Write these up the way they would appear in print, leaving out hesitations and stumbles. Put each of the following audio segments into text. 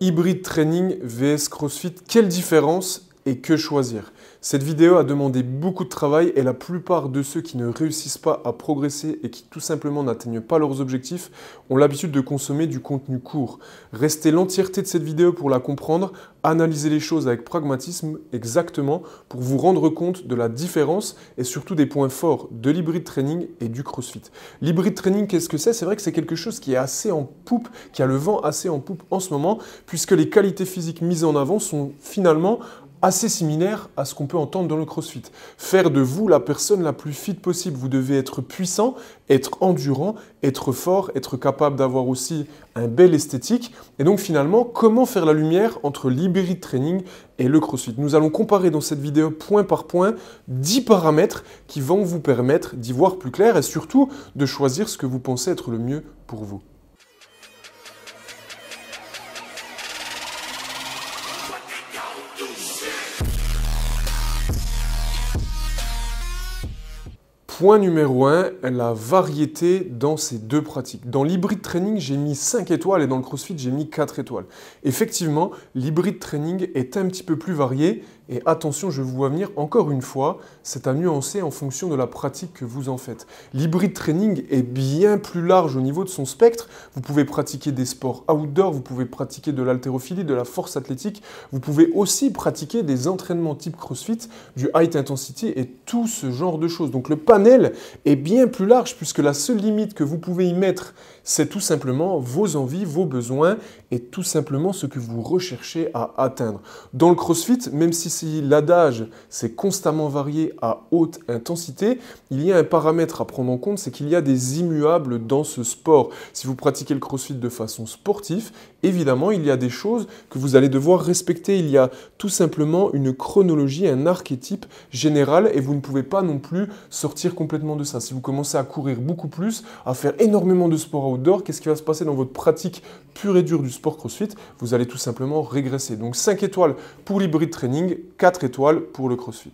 Hybrid training vs CrossFit, quelle différence et que choisir? Cette vidéo a demandé beaucoup de travail et la plupart de ceux qui ne réussissent pas à progresser et qui tout simplement n'atteignent pas leurs objectifs ont l'habitude de consommer du contenu court. Restez l'entièreté de cette vidéo pour la comprendre, analysez les choses avec pragmatisme exactement pour vous rendre compte de la différence et surtout des points forts de l'hybrid training et du CrossFit. L'hybrid training, qu'est-ce que c'est? C'est vrai que c'est quelque chose qui est assez en poupe, qui a le vent assez en poupe en ce moment, puisque les qualités physiques mises en avant sont finalement assez similaire à ce qu'on peut entendre dans le CrossFit. Faire de vous la personne la plus fit possible. Vous devez être puissant, être endurant, être fort, être capable d'avoir aussi un bel esthétique. Et donc finalement, comment faire la lumière entre l'hybrid training et le CrossFit? Nous allons comparer dans cette vidéo point par point 10 paramètres qui vont vous permettre d'y voir plus clair et surtout de choisir ce que vous pensez être le mieux pour vous. Point numéro 1, la variété dans ces deux pratiques. Dans l'hybrid training, j'ai mis 5 étoiles et dans le CrossFit, j'ai mis 4 étoiles. Effectivement, l'hybrid training est un petit peu plus varié et attention, je vous vois venir encore une fois, c'est à nuancer en fonction de la pratique que vous en faites. L'hybrid training est bien plus large au niveau de son spectre. Vous pouvez pratiquer des sports outdoor, vous pouvez pratiquer de l'haltérophilie, de la force athlétique, vous pouvez aussi pratiquer des entraînements type CrossFit, du high intensity et tout ce genre de choses. Donc le panel est bien plus large puisque la seule limite que vous pouvez y mettre, c'est tout simplement vos envies, vos besoins et tout simplement ce que vous recherchez à atteindre. Dans le CrossFit, même si l'adage c'est constamment varié à haute intensité, il y a un paramètre à prendre en compte, c'est qu'il y a des immuables dans ce sport. Si vous pratiquez le CrossFit de façon sportive, évidemment, il y a des choses que vous allez devoir respecter. Il y a tout simplement une chronologie, un archétype général et vous ne pouvez pas non plus sortir complètement de ça. Si vous commencez à courir beaucoup plus, à faire énormément de sport outdoor, qu'est-ce qui va se passer dans votre pratique pure et dure du sport CrossFit? Vous allez tout simplement régresser. Donc 5 étoiles pour l'hybrid training, 4 étoiles pour le CrossFit.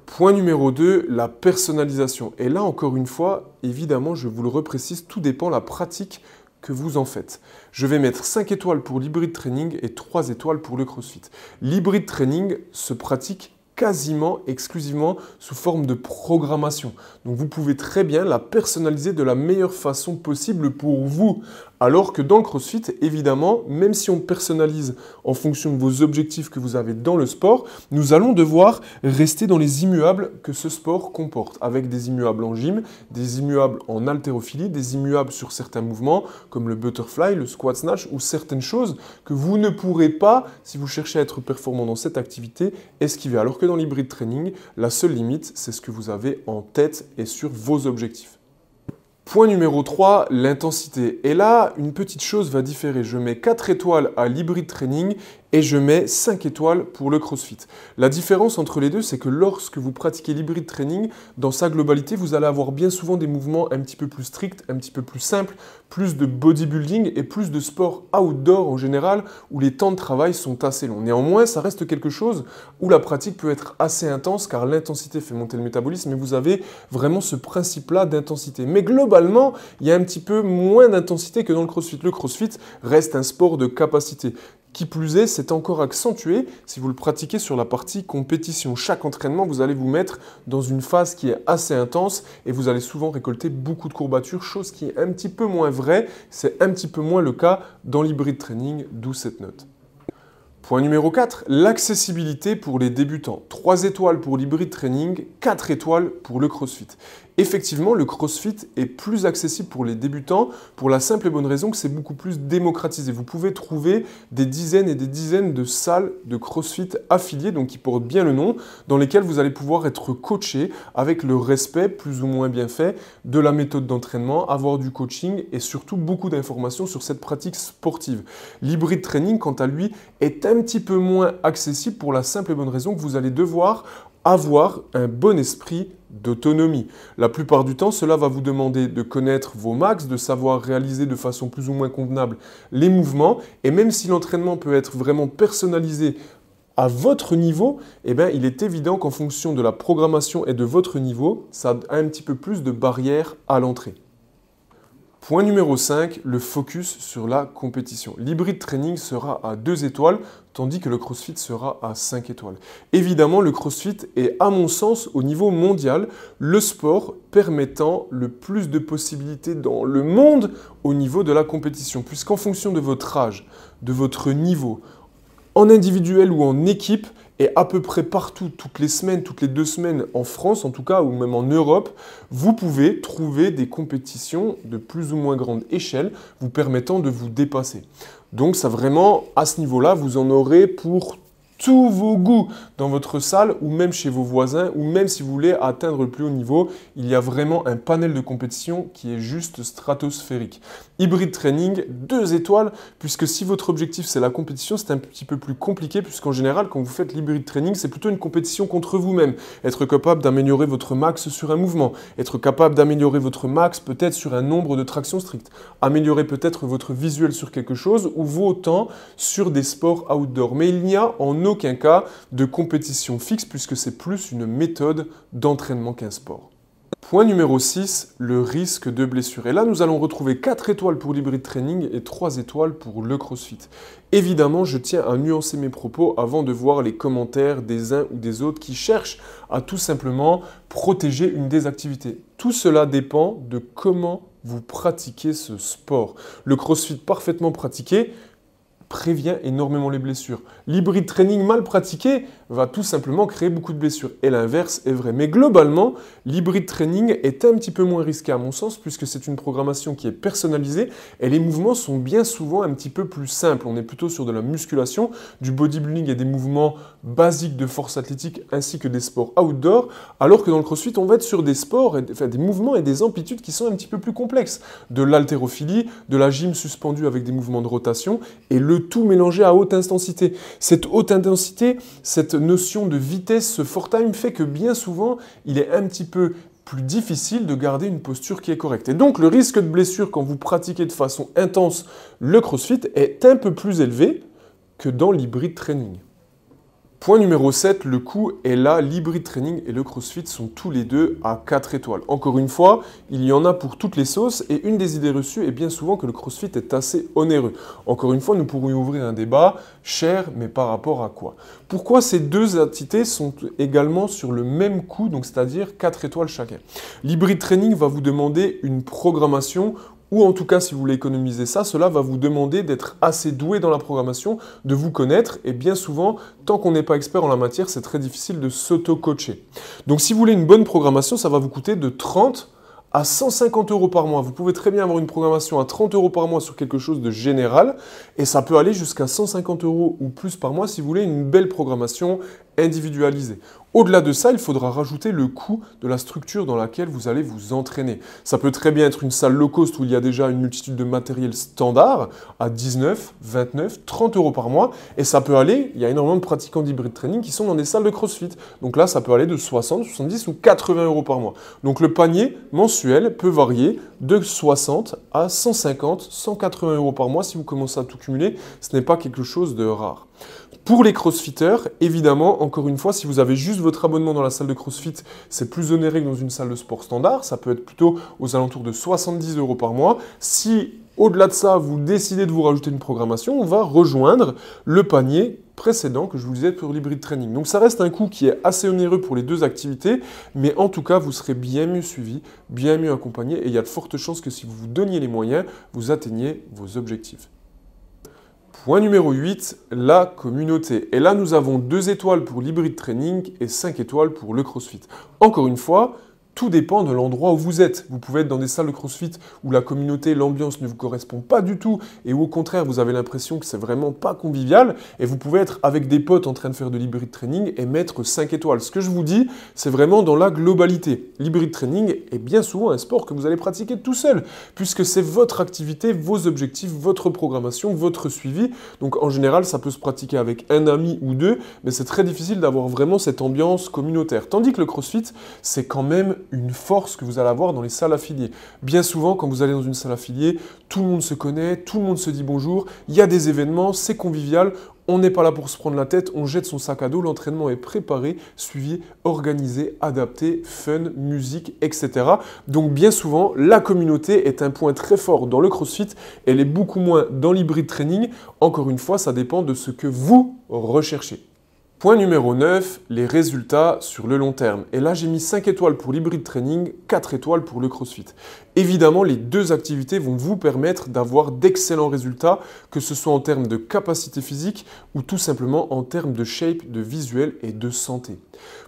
Point numéro 2, la personnalisation. Et là, encore une fois, évidemment, je vous le reprécise, tout dépend de la pratique que vous en faites. Je vais mettre 5 étoiles pour l'hybrid training et 3 étoiles pour le CrossFit. L'hybrid training se pratique quasiment exclusivement sous forme de programmation. Donc vous pouvez très bien la personnaliser de la meilleure façon possible pour vous. Alors que dans le CrossFit, évidemment, même si on personnalise en fonction de vos objectifs que vous avez dans le sport, nous allons devoir rester dans les immuables que ce sport comporte, avec des immuables en gym, des immuables en haltérophilie, des immuables sur certains mouvements, comme le butterfly, le squat snatch, ou certaines choses que vous ne pourrez pas, si vous cherchez à être performant dans cette activité, esquiver. Alors que dans l'hybrid training, la seule limite, c'est ce que vous avez en tête et sur vos objectifs. Point numéro 3, l'intensité. Et là, une petite chose va différer. Je mets 4 étoiles à l'hybrid training et je mets 5 étoiles pour le CrossFit. La différence entre les deux, c'est que lorsque vous pratiquez l'hybrid training, dans sa globalité, vous allez avoir bien souvent des mouvements un petit peu plus stricts, un petit peu plus simples, plus de bodybuilding et plus de sport outdoor en général, où les temps de travail sont assez longs. Néanmoins, ça reste quelque chose où la pratique peut être assez intense, car l'intensité fait monter le métabolisme, et vous avez vraiment ce principe-là d'intensité. Mais globalement, il y a un petit peu moins d'intensité que dans le CrossFit. Le CrossFit reste un sport de capacité. Qui plus est, c'est encore accentué si vous le pratiquez sur la partie compétition. Chaque entraînement, vous allez vous mettre dans une phase qui est assez intense et vous allez souvent récolter beaucoup de courbatures, chose qui est un petit peu moins vraie. C'est un petit peu moins le cas dans l'hybrid training, d'où cette note. Point numéro 4, l'accessibilité pour les débutants. 3 étoiles pour l'hybrid training, 4 étoiles pour le CrossFit. Effectivement, le CrossFit est plus accessible pour les débutants pour la simple et bonne raison que c'est beaucoup plus démocratisé. Vous pouvez trouver des dizaines et des dizaines de salles de CrossFit affiliées, donc qui portent bien le nom, dans lesquelles vous allez pouvoir être coaché avec le respect plus ou moins bien fait de la méthode d'entraînement, avoir du coaching et surtout beaucoup d'informations sur cette pratique sportive. L'hybrid training, quant à lui, est un petit peu moins accessible pour la simple et bonne raison que vous allez devoir avoir un bon esprit d'autonomie. La plupart du temps, cela va vous demander de connaître vos max, de savoir réaliser de façon plus ou moins convenable les mouvements. Et même si l'entraînement peut être vraiment personnalisé à votre niveau, eh bien, il est évident qu'en fonction de la programmation et de votre niveau, ça a un petit peu plus de barrières à l'entrée. Point numéro 5, le focus sur la compétition. L'hybride training sera à 2 étoiles, tandis que le CrossFit sera à 5 étoiles. Évidemment, le CrossFit est, à mon sens, au niveau mondial, le sport permettant le plus de possibilités dans le monde au niveau de la compétition, puisqu'en fonction de votre âge, de votre niveau, en individuel ou en équipe, et à peu près partout, toutes les semaines, toutes les 2 semaines, en France en tout cas, ou même en Europe, vous pouvez trouver des compétitions de plus ou moins grande échelle vous permettant de vous dépasser. Donc ça vraiment, à ce niveau-là, vous en aurez pour tous vos goûts dans votre salle ou même chez vos voisins ou même si vous voulez atteindre le plus haut niveau, il y a vraiment un panel de compétition qui est juste stratosphérique. Hybrid training, 2 étoiles, puisque si votre objectif c'est la compétition, c'est un petit peu plus compliqué puisqu'en général quand vous faites l'hybrid training, c'est plutôt une compétition contre vous-même. Être capable d'améliorer votre max sur un mouvement, être capable d'améliorer votre max peut-être sur un nombre de tractions strictes, améliorer peut-être votre visuel sur quelque chose ou vos temps sur des sports outdoor. Mais il n'y a en aucun cas de compétition fixe puisque c'est plus une méthode d'entraînement qu'un sport. Point numéro 6, le risque de blessure. Et là, nous allons retrouver 4 étoiles pour l'hybrid training et 3 étoiles pour le CrossFit. Évidemment, je tiens à nuancer mes propos avant de voir les commentaires des uns ou des autres qui cherchent à tout simplement protéger une des activités. Tout cela dépend de comment vous pratiquez ce sport. Le CrossFit parfaitement pratiqué prévient énormément les blessures. L'hybrid training mal pratiqué va tout simplement créer beaucoup de blessures. Et l'inverse est vrai. Mais globalement, l'hybrid training est un petit peu moins risqué à mon sens puisque c'est une programmation qui est personnalisée et les mouvements sont bien souvent un petit peu plus simples. On est plutôt sur de la musculation, du bodybuilding et des mouvements basiques de force athlétique ainsi que des sports outdoor, alors que dans le CrossFit, on va être sur des sports, des mouvements et des amplitudes qui sont un petit peu plus complexes. De l'haltérophilie, de la gym suspendue avec des mouvements de rotation et le tout mélangé à haute intensité. Cette haute intensité, cette notion de vitesse, ce fort time fait que bien souvent, il est un petit peu plus difficile de garder une posture qui est correcte. Et donc, le risque de blessure quand vous pratiquez de façon intense le CrossFit est un peu plus élevé que dans l'hybrid training. Point numéro 7, le coût est là. L'hybrid training et le CrossFit sont tous les deux à 4 étoiles. Encore une fois, il y en a pour toutes les sauces et une des idées reçues est bien souvent que le CrossFit est assez onéreux. Encore une fois, nous pourrions ouvrir un débat, cher, mais par rapport à quoi? Pourquoi ces deux entités sont également sur le même coût, donc c'est-à-dire 4 étoiles chacun? L'hybrid training va vous demander une programmation ou en tout cas, si vous voulez économiser ça, cela va vous demander d'être assez doué dans la programmation, de vous connaître. Et bien souvent, tant qu'on n'est pas expert en la matière, c'est très difficile de s'auto-coacher. Donc si vous voulez une bonne programmation, ça va vous coûter de 30 à 150 € par mois. Vous pouvez très bien avoir une programmation à 30 € par mois sur quelque chose de général. Et ça peut aller jusqu'à 150 € ou plus par mois si vous voulez une belle programmation individualisée. Au-delà de ça, il faudra rajouter le coût de la structure dans laquelle vous allez vous entraîner. Ça peut très bien être une salle low cost où il y a déjà une multitude de matériel standard à 19, 29, 30 € par mois. Et ça peut aller, il y a énormément de pratiquants d'hybrid training qui sont dans des salles de CrossFit. Donc là, ça peut aller de 60, 70 ou 80 € par mois. Donc le panier mensuel peut varier de 60 à 150, 180 € par mois si vous commencez à tout cumuler. Ce n'est pas quelque chose de rare. Pour les crossfitters, évidemment, encore une fois, si vous avez juste votre abonnement dans la salle de CrossFit, c'est plus onéreux que dans une salle de sport standard. Ça peut être plutôt aux alentours de 70 € par mois. Si, au-delà de ça, vous décidez de vous rajouter une programmation, on va rejoindre le panier précédent que je vous disais pour l'hybrid training. Donc ça reste un coût qui est assez onéreux pour les deux activités, mais en tout cas, vous serez bien mieux suivi, bien mieux accompagné, et il y a de fortes chances que si vous vous donniez les moyens, vous atteigniez vos objectifs. Point numéro 8, la communauté. Et là, nous avons 2 étoiles pour l'hybrid training et 5 étoiles pour le CrossFit. Encore une fois, tout dépend de l'endroit où vous êtes. Vous pouvez être dans des salles de CrossFit où la communauté, l'ambiance ne vous correspond pas du tout et où au contraire, vous avez l'impression que c'est vraiment pas convivial. Et vous pouvez être avec des potes en train de faire de l'hybrid training et mettre 5 étoiles. Ce que je vous dis, c'est vraiment dans la globalité. L'hybrid training est bien souvent un sport que vous allez pratiquer tout seul puisque c'est votre activité, vos objectifs, votre programmation, votre suivi. Donc en général, ça peut se pratiquer avec un ami ou deux, mais c'est très difficile d'avoir vraiment cette ambiance communautaire. Tandis que le CrossFit, c'est quand même une force que vous allez avoir dans les salles affiliées. Bien souvent, quand vous allez dans une salle affiliée, tout le monde se connaît, tout le monde se dit bonjour, il y a des événements, c'est convivial. On n'est pas là pour se prendre la tête, on jette son sac à dos, l'entraînement est préparé, suivi, organisé, adapté, fun, musique, etc. Donc bien souvent, la communauté est un point très fort dans le CrossFit, elle est beaucoup moins dans l'hybrid training. Encore une fois, ça dépend de ce que vous recherchez. Point numéro 9, les résultats sur le long terme. Et là, j'ai mis 5 étoiles pour l'hybrid training, 4 étoiles pour le CrossFit. Évidemment, les deux activités vont vous permettre d'avoir d'excellents résultats, que ce soit en termes de capacité physique ou tout simplement en termes de shape, de visuel et de santé.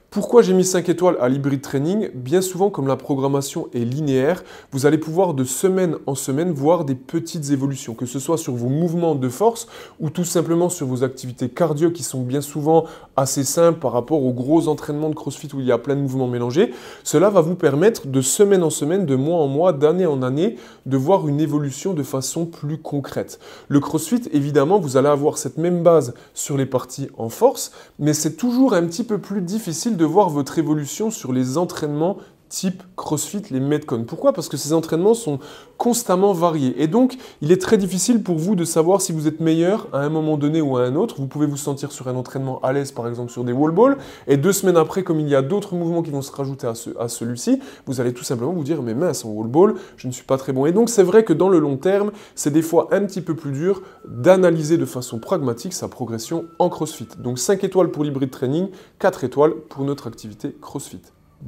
Pourquoi j'ai mis 5 étoiles à l'hybrid training? Bien souvent, comme la programmation est linéaire, vous allez pouvoir de semaine en semaine voir des petites évolutions, que ce soit sur vos mouvements de force ou tout simplement sur vos activités cardio qui sont bien souvent assez simples par rapport aux gros entraînements de CrossFit où il y a plein de mouvements mélangés. Cela va vous permettre de semaine en semaine, de mois en mois, d'année en année, de voir une évolution de façon plus concrète. Le CrossFit, évidemment, vous allez avoir cette même base sur les parties en force, mais c'est toujours un petit peu plus difficile de voir votre évolution sur les entraînements type CrossFit, les Metcon. Pourquoi? Parce que ces entraînements sont constamment variés. Et donc, il est très difficile pour vous de savoir si vous êtes meilleur à un moment donné ou à un autre. Vous pouvez vous sentir sur un entraînement à l'aise, par exemple sur des wall balls, et 2 semaines après, comme il y a d'autres mouvements qui vont se rajouter à celui-ci, vous allez tout simplement vous dire « mais mince, en wall ball, je ne suis pas très bon ». Et donc, c'est vrai que dans le long terme, c'est des fois un petit peu plus dur d'analyser de façon pragmatique sa progression en CrossFit. Donc, 5 étoiles pour l'hybrid training, 4 étoiles pour notre activité CrossFit.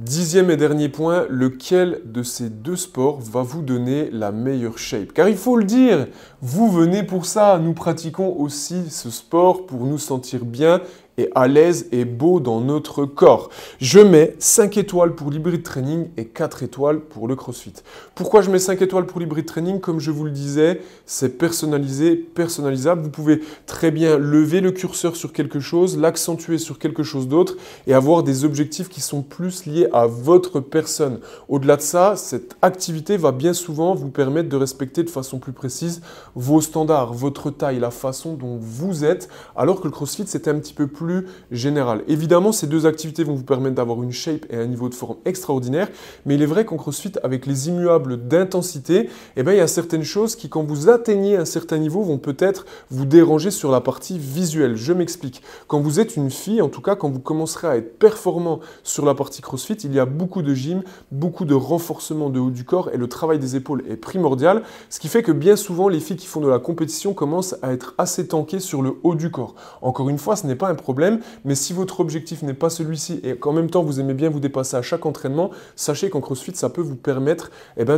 10e et dernier point, lequel de ces deux sports va vous donner la meilleure shape? Car il faut le dire, vous venez pour ça, nous pratiquons aussi ce sport pour nous sentir bien et à l'aise et beau dans notre corps. Je mets 5 étoiles pour l'hybrid training et 4 étoiles pour le CrossFit. Pourquoi je mets 5 étoiles pour l'hybrid training? Comme je vous le disais, c'est personnalisé, personnalisable. Vous pouvez très bien lever le curseur sur quelque chose, l'accentuer sur quelque chose d'autre et avoir des objectifs qui sont plus liés à votre personne. Au-delà de ça, cette activité va bien souvent vous permettre de respecter de façon plus précise vos standards, votre taille, la façon dont vous êtes, alors que le CrossFit, c'est un petit peu plus général. Évidemment, ces deux activités vont vous permettre d'avoir une shape et un niveau de forme extraordinaire, mais il est vrai qu'en CrossFit, avec les immuables d'intensité, eh bien, il y a certaines choses qui, quand vous atteignez un certain niveau, vont peut-être vous déranger sur la partie visuelle. Je m'explique. Quand vous êtes une fille, en tout cas, quand vous commencerez à être performant sur la partie CrossFit, il y a beaucoup de gym, beaucoup de renforcement de haut du corps et le travail des épaules est primordial, ce qui fait que bien souvent, les filles qui font de la compétition commencent à être assez tankées sur le haut du corps. Encore une fois, ce n'est pas un problème, mais si votre objectif n'est pas celui-ci et qu'en même temps vous aimez bien vous dépasser à chaque entraînement, sachez qu'en CrossFit, ça peut vous permettre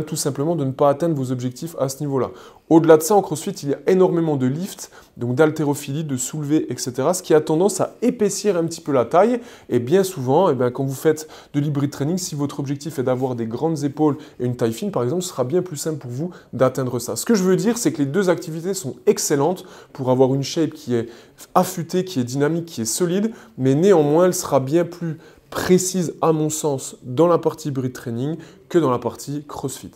tout simplement de ne pas atteindre vos objectifs à ce niveau-là. Au-delà de ça, en CrossFit, il y a énormément de lift, donc d'haltérophilie, de soulevé, etc., ce qui a tendance à épaissir un petit peu la taille. Et bien souvent, quand vous faites de l'hybrid training, si votre objectif est d'avoir des grandes épaules et une taille fine, par exemple, ce sera bien plus simple pour vous d'atteindre ça. Ce que je veux dire, c'est que les deux activités sont excellentes pour avoir une shape qui est affûtée, qui est dynamique, qui est solide, mais néanmoins, elle sera bien plus précise, à mon sens, dans la partie hybrid training que dans la partie CrossFit.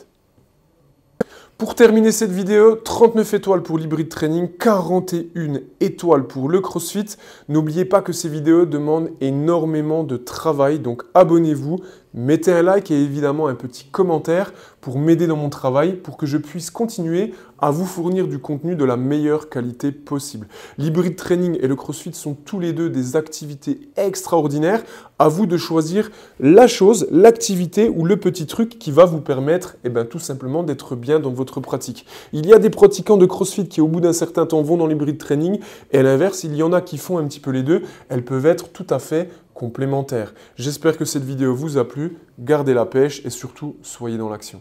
Pour terminer cette vidéo, 39 étoiles pour l'hybrid training, 41 étoiles pour le CrossFit. N'oubliez pas que ces vidéos demandent énormément de travail, donc abonnez-vous, mettez un like et évidemment un petit commentaire pour m'aider dans mon travail, pour que je puisse continuer à vous fournir du contenu de la meilleure qualité possible. L'hybrid training et le CrossFit sont tous les deux des activités extraordinaires. À vous de choisir la chose, l'activité ou le petit truc qui va vous permettre tout simplement d'être bien dans votre pratique. Il y a des pratiquants de CrossFit qui au bout d'un certain temps vont dans l'hybrid training et à l'inverse, il y en a qui font un petit peu les deux. Elles peuvent être tout à fait complémentaires. J'espère que cette vidéo vous a plu. Gardez la pêche et surtout, soyez dans l'action.